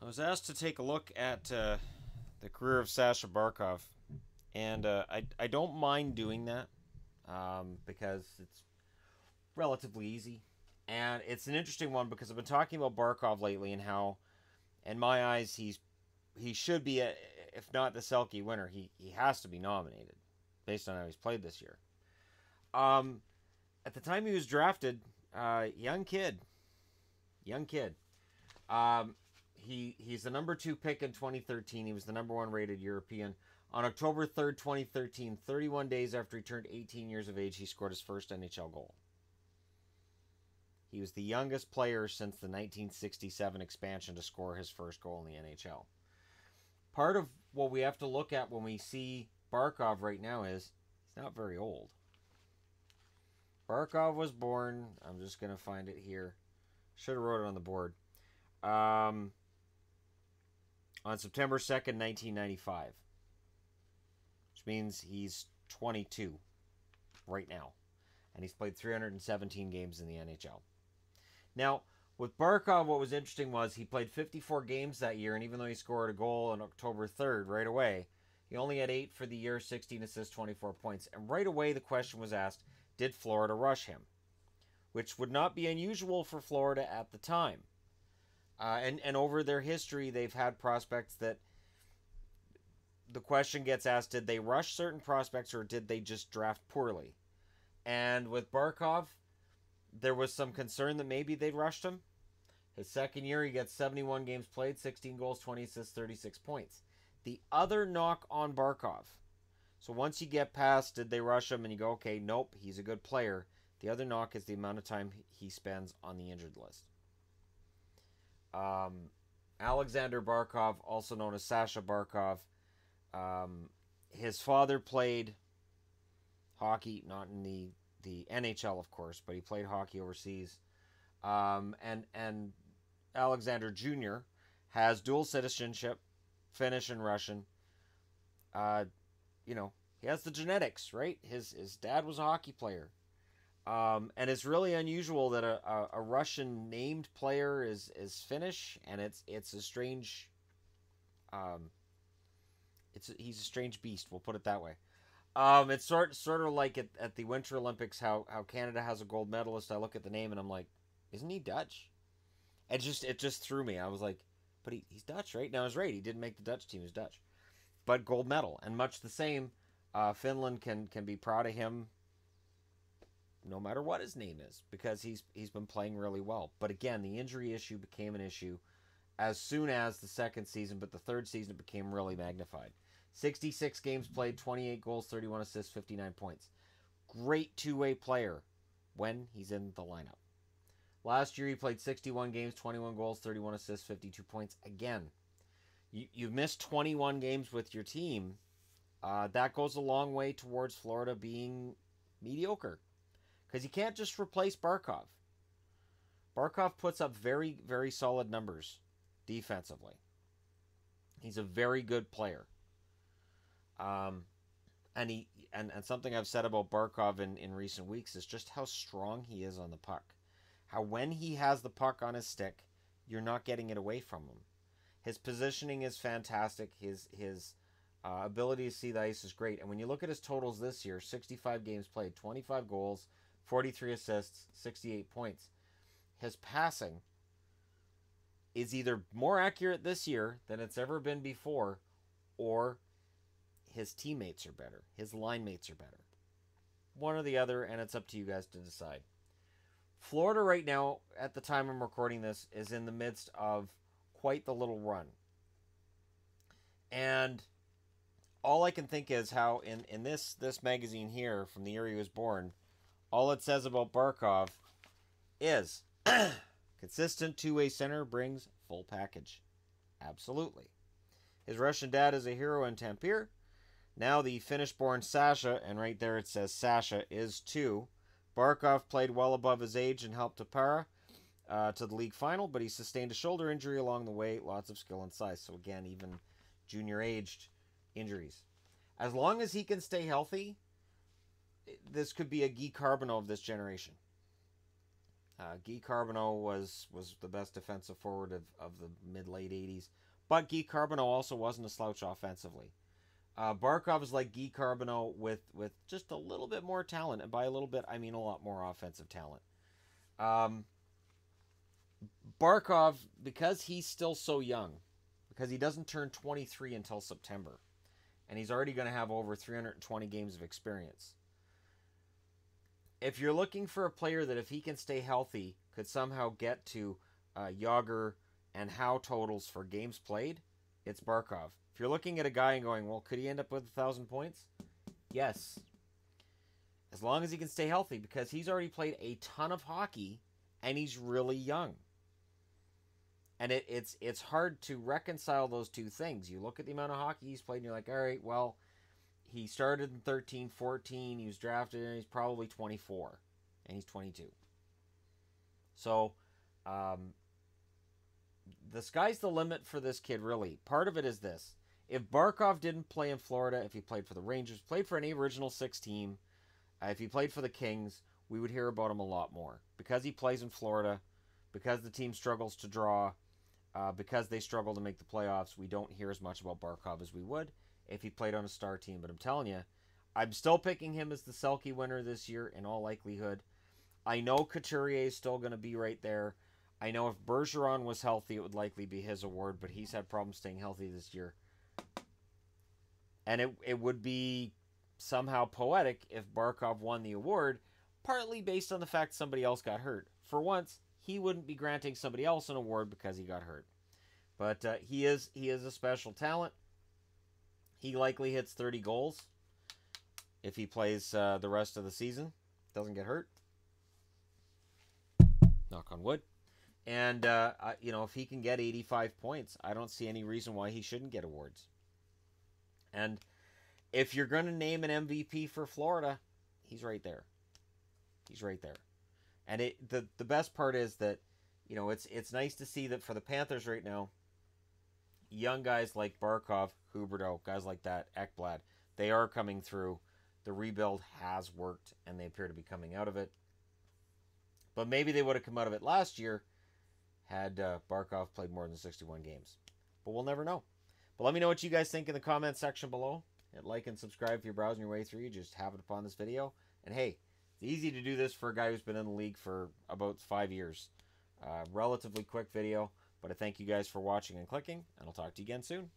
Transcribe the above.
was asked to take a look at the career of Sasha Barkov, and I don't mind doing that because it's relatively easy, and it's an interesting one because I've been talking about Barkov lately and how, in my eyes, he should be if not the Selke winner, he has to be nominated based on how he's played this year. Um, at the time he was drafted, young kid. Um, he's the number 2 pick in 2013. He was the number 1 rated European. On October 3rd, 2013, 31 days after he turned 18 years of age, he scored his first NHL goal. He was the youngest player since the 1967 expansion to score his first goal in the NHL. Part of what we have to look at when we see Barkov right now is he's not very old. Barkov was born, I'm just going to find it here. Should have wrote it on the board. On September 2nd, 1995. Which means he's 22 right now. And he's played 317 games in the NHL. Now, with Barkov, what was interesting was he played 54 games that year, and even though he scored a goal on October 3rd right away, he only had 8 for the year, 16 assists, 24 points. And right away the question was asked, did Florida rush him? Which would not be unusual for Florida at the time. And over their history, they've had prospects that the question gets asked, did they rush certain prospects or did they just draft poorly? And with Barkov, there was some concern that maybe they'd rushed him. His second year, he gets 71 games played, 16 goals, 20 assists, 36 points. The other knock on Barkov, so once you get past, did they rush him, and you go, okay, nope, he's a good player. The other knock is the amount of time he spends on the injured list. Aleksander Barkov, also known as Sasha Barkov, his father played hockey, not in the NHL, of course, but he played hockey overseas. And Aleksander Jr. has dual citizenship, Finnish and Russian. He has the genetics, right? His dad was a hockey player. And it's really unusual that a Russian named player is Finnish, and it's a strange he's a strange beast, we'll put it that way. It's sort of like at the Winter Olympics how Canada has a gold medalist. I look at the name and I'm like, isn't he Dutch? It just threw me. I was like, but he's Dutch, right? Now, I was right. He didn't make the Dutch team. He's Dutch. But gold medal. And much the same, Finland can be proud of him no matter what his name is because he's been playing really well. But again, the injury issue became an issue as soon as the second season, but the third season it became really magnified. 66 games played, 28 goals, 31 assists, 59 points. Great two-way player when he's in the lineup. Last year he played 61 games, 21 goals, 31 assists, 52 points. Again, you've missed 21 games with your team. That goes a long way towards Florida being mediocre. Because you can't just replace Barkov. Barkov puts up very, very solid numbers defensively. He's a very good player. And something I've said about Barkov in recent weeks is just how strong he is on the puck. How when he has the puck on his stick, you're not getting it away from him. His positioning is fantastic. His ability to see the ice is great. And when you look at his totals this year, 65 games played, 25 goals, 43 assists, 68 points. His passing is either more accurate this year than it's ever been before, or his teammates are better. His line mates are better. One or the other, and it's up to you guys to decide. Florida right now, at the time I'm recording this, is in the midst of quite the little run. And all I can think is how in this magazine here, from the year he was born, all it says about Barkov is consistent two-way center brings full package. Absolutely. His Russian dad is a hero in Tampere. Now the Finnish-born Sasha, and right there it says Sasha, is 2. Barkov played well above his age and helped Tappara to the league final, but he sustained a shoulder injury along the way. Lots of skill and size. So again, even junior-aged injuries. As long as he can stay healthy, this could be a Guy Carbonneau of this generation. Guy Carbonneau was the best defensive forward of the mid-late 80s. But Guy Carbonneau also wasn't a slouch offensively. Barkov is like Guy Carbonneau with just a little bit more talent. And by a little bit, I mean a lot more offensive talent. Barkov, because he's still so young, because he doesn't turn 23 until September, and he's already going to have over 320 games of experience. If you're looking for a player that, if he can stay healthy, could somehow get to Yager and Howe totals for games played, it's Barkov. If you're looking at a guy and going, well, could he end up with 1,000 points? Yes. As long as he can stay healthy, because he's already played a ton of hockey, and he's really young. And it's hard to reconcile those two things. You look at the amount of hockey he's played, and you're like, all right, well, he started in 13, 14, he was drafted, and he's probably 24, and he's 22. So, the sky's the limit for this kid, really. Part of it is this. If Barkov didn't play in Florida, if he played for the Rangers, played for any original six team, if he played for the Kings, we would hear about him a lot more. Because he plays in Florida, because the team struggles to draw, because they struggle to make the playoffs, we don't hear as much about Barkov as we would if he played on a star team. But I'm telling you, I'm still picking him as the Selke winner this year in all likelihood. I know Couturier is still going to be right there. I know if Bergeron was healthy, it would likely be his award, but he's had problems staying healthy this year. And it would be somehow poetic if Barkov won the award, partly based on the fact somebody else got hurt. For once, he wouldn't be granting somebody else an award because he got hurt. But he is a special talent. He likely hits 30 goals if he plays the rest of the season. Doesn't get hurt. Knock on wood. And, if he can get 85 points, I don't see any reason why he shouldn't get awards. And if you're going to name an MVP for Florida, he's right there. He's right there. And the best part is that, it's nice to see that for the Panthers right now, young guys like Barkov, Huberdeau, guys like that, Ekblad, they are coming through. The rebuild has worked, and they appear to be coming out of it. But maybe they would have come out of it last year had Barkov played more than 61 games. But we'll never know. But let me know what you guys think in the comments section below. Hit like and subscribe if you're browsing your way through. You just have it upon this video. And hey, it's easy to do this for a guy who's been in the league for about 5 years. Relatively quick video. But I thank you guys for watching and clicking. And I'll talk to you again soon.